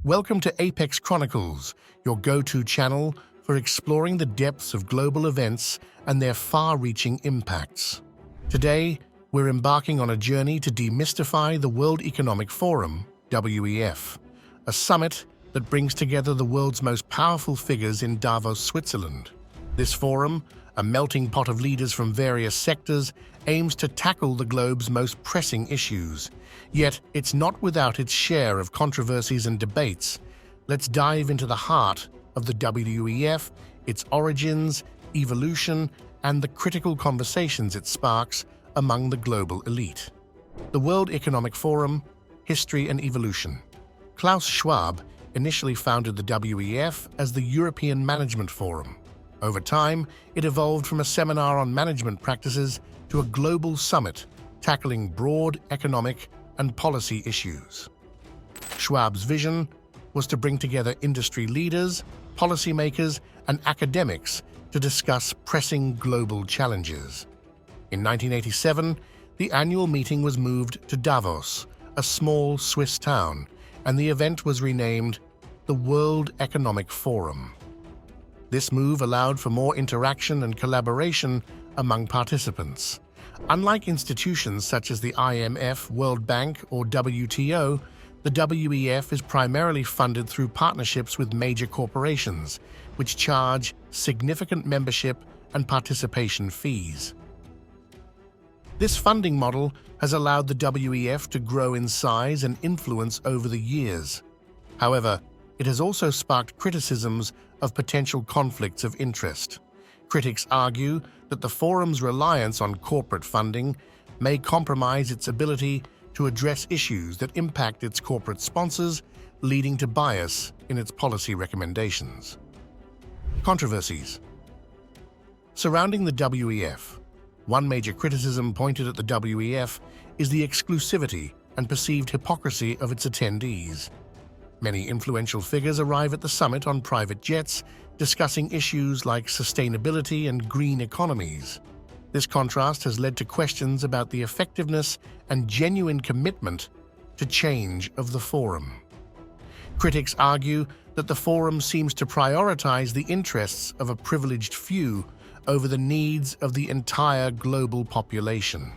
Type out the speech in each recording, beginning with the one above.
Welcome to Apex Chronicles, your go-to channel for exploring the depths of global events and their far-reaching impacts. Today, we're embarking on a journey to demystify the World Economic Forum, WEF, a summit that brings together the world's most powerful figures in Davos, Switzerland. This forum, a melting pot of leaders from various sectors, aims to tackle the globe's most pressing issues. Yet, it's not without its share of controversies and debates. Let's dive into the heart of the WEF, its origins, evolution, and the critical conversations it sparks among the global elite. The World Economic Forum, History and Evolution. Klaus Schwab initially founded the WEF as the European Management Forum. Over time, it evolved from a seminar on management practices to a global summit tackling broad economic and policy issues. Schwab's vision was to bring together industry leaders, policymakers, and academics to discuss pressing global challenges. In 1987, the annual meeting was moved to Davos, a small Swiss town, and the event was renamed the World Economic Forum. This move allowed for more interaction and collaboration among participants. Unlike institutions such as the IMF, World Bank, or WTO, the WEF is primarily funded through partnerships with major corporations, which charge significant membership and participation fees. This funding model has allowed the WEF to grow in size and influence over the years. However, it has also sparked criticisms of potential conflicts of interest. Critics argue that the forum's reliance on corporate funding may compromise its ability to address issues that impact its corporate sponsors, leading to bias in its policy recommendations. Controversies surrounding the WEF. One major criticism pointed at the WEF is the exclusivity and perceived hypocrisy of its attendees. Many influential figures arrive at the summit on private jets, discussing issues like sustainability and green economies. This contrast has led to questions about the effectiveness and genuine commitment to change of the forum. Critics argue that the forum seems to prioritize the interests of a privileged few over the needs of the entire global population.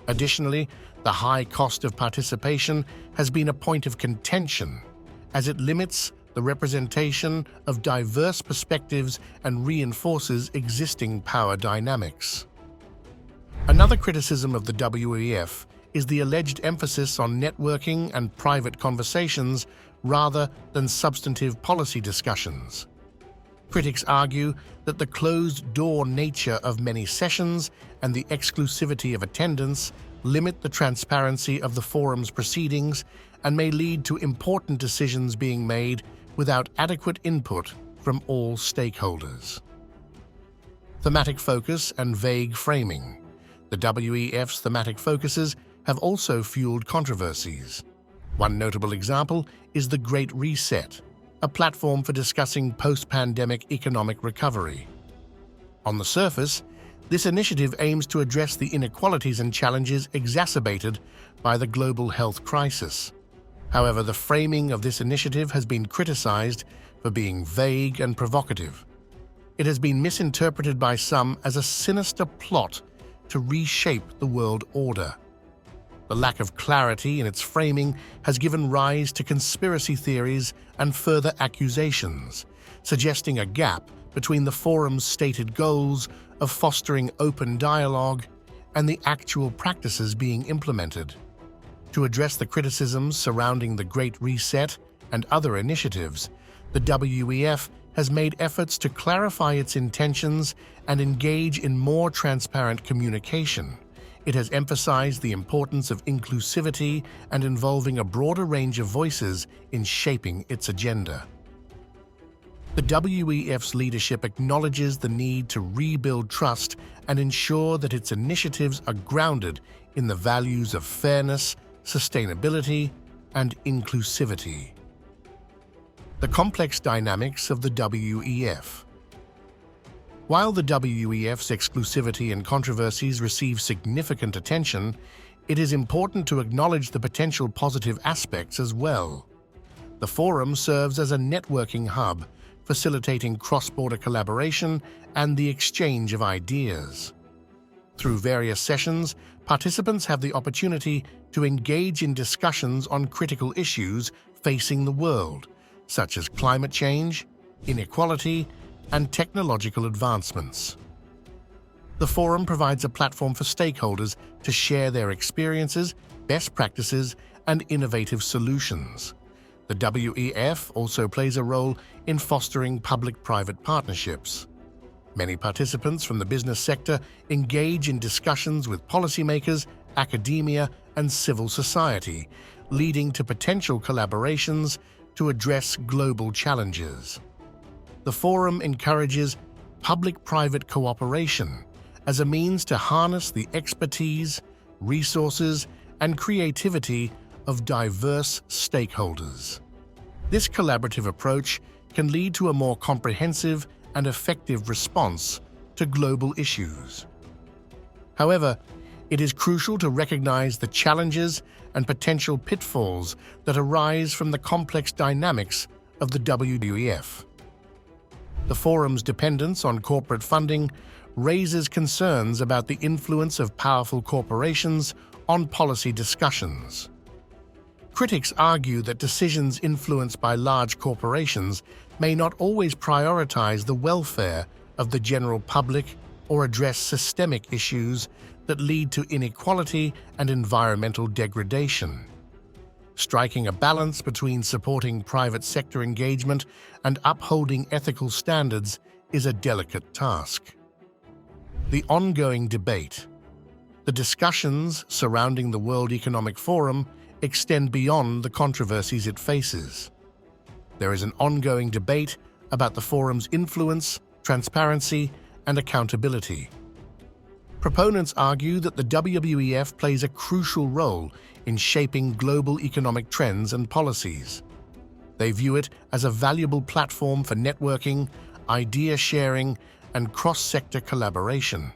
Additionally, the high cost of participation has been a point of contention, as it limits the representation of diverse perspectives and reinforces existing power dynamics. Another criticism of the WEF is the alleged emphasis on networking and private conversations rather than substantive policy discussions. Critics argue that the closed-door nature of many sessions and the exclusivity of attendance limit the transparency of the forum's proceedings and may lead to important decisions being made without adequate input from all stakeholders. Thematic focus and vague framing. The WEF's thematic focuses have also fueled controversies. One notable example is the Great Reset, a platform for discussing post-pandemic economic recovery. On the surface, this initiative aims to address the inequalities and challenges exacerbated by the global health crisis. However, the framing of this initiative has been criticized for being vague and provocative. It has been misinterpreted by some as a sinister plot to reshape the world order. The lack of clarity in its framing has given rise to conspiracy theories and further accusations, suggesting a gap between the forum's stated goals of fostering open dialogue and the actual practices being implemented. To address the criticisms surrounding the Great Reset and other initiatives, the WEF has made efforts to clarify its intentions and engage in more transparent communication. It has emphasized the importance of inclusivity and involving a broader range of voices in shaping its agenda. The WEF's leadership acknowledges the need to rebuild trust and ensure that its initiatives are grounded in the values of fairness, sustainability, and inclusivity. The complex dynamics of the WEF. While the WEF's exclusivity and controversies receive significant attention, it is important to acknowledge the potential positive aspects as well. The forum serves as a networking hub, facilitating cross-border collaboration and the exchange of ideas. Through various sessions, participants have the opportunity to engage in discussions on critical issues facing the world, such as climate change, inequality, and technological advancements. The forum provides a platform for stakeholders to share their experiences, best practices, and innovative solutions. The WEF also plays a role in fostering public-private partnerships. Many participants from the business sector engage in discussions with policymakers, academia, and civil society, leading to potential collaborations to address global challenges. The forum encourages public-private cooperation as a means to harness the expertise, resources, and creativity of diverse stakeholders. This collaborative approach can lead to a more comprehensive and effective response to global issues. However, it is crucial to recognize the challenges and potential pitfalls that arise from the complex dynamics of the WEF. The forum's dependence on corporate funding raises concerns about the influence of powerful corporations on policy discussions. Critics argue that decisions influenced by large corporations may not always prioritize the welfare of the general public or address systemic issues that lead to inequality and environmental degradation. Striking a balance between supporting private sector engagement and upholding ethical standards is a delicate task. The ongoing debate. The discussions surrounding the World Economic Forum extend beyond the controversies it faces. There is an ongoing debate about the forum's influence, transparency, and accountability. Proponents argue that the WEF plays a crucial role in shaping global economic trends and policies. They view it as a valuable platform for networking, idea sharing, and cross-sector collaboration.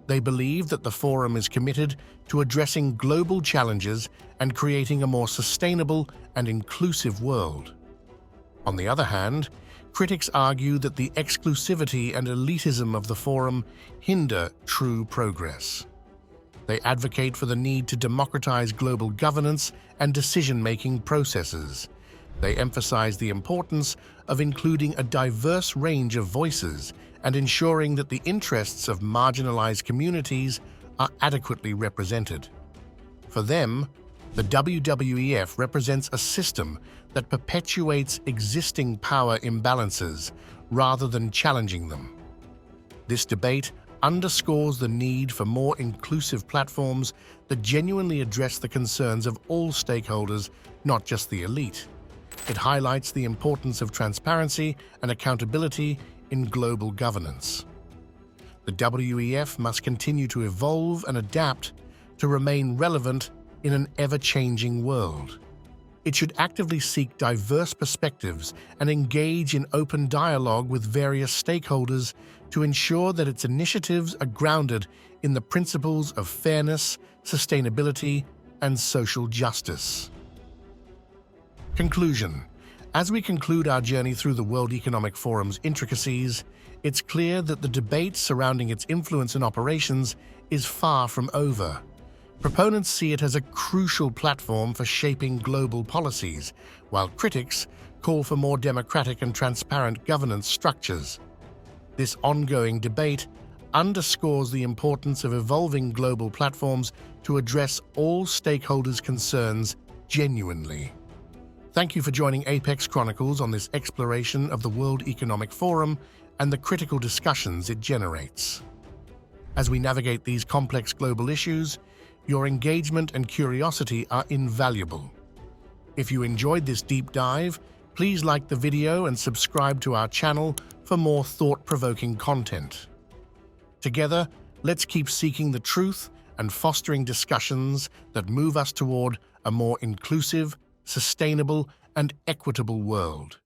They believe that the forum is committed to addressing global challenges and creating a more sustainable and inclusive world. On the other hand, critics argue that the exclusivity and elitism of the forum hinder true progress. They advocate for the need to democratize global governance and decision-making processes. They emphasize the importance of including a diverse range of voices and ensuring that the interests of marginalized communities are adequately represented. For them, the WEF represents a system that perpetuates existing power imbalances rather than challenging them. This debate underscores the need for more inclusive platforms that genuinely address the concerns of all stakeholders, not just the elite. It highlights the importance of transparency and accountability in global governance. The WEF must continue to evolve and adapt to remain relevant in an ever-changing world. It should actively seek diverse perspectives and engage in open dialogue with various stakeholders to ensure that its initiatives are grounded in the principles of fairness, sustainability, and social justice. Conclusion. As we conclude our journey through the World Economic Forum's intricacies, it's clear that the debate surrounding its influence and operations is far from over. Proponents see it as a crucial platform for shaping global policies, while critics call for more democratic and transparent governance structures. This ongoing debate underscores the importance of evolving global platforms to address all stakeholders' concerns genuinely. Thank you for joining Apex Chronicles on this exploration of the World Economic Forum and the critical discussions it generates. As we navigate these complex global issues, your engagement and curiosity are invaluable. If you enjoyed this deep dive, please like the video and subscribe to our channel for more thought-provoking content. Together, let's keep seeking the truth and fostering discussions that move us toward a more inclusive, sustainable, and equitable world.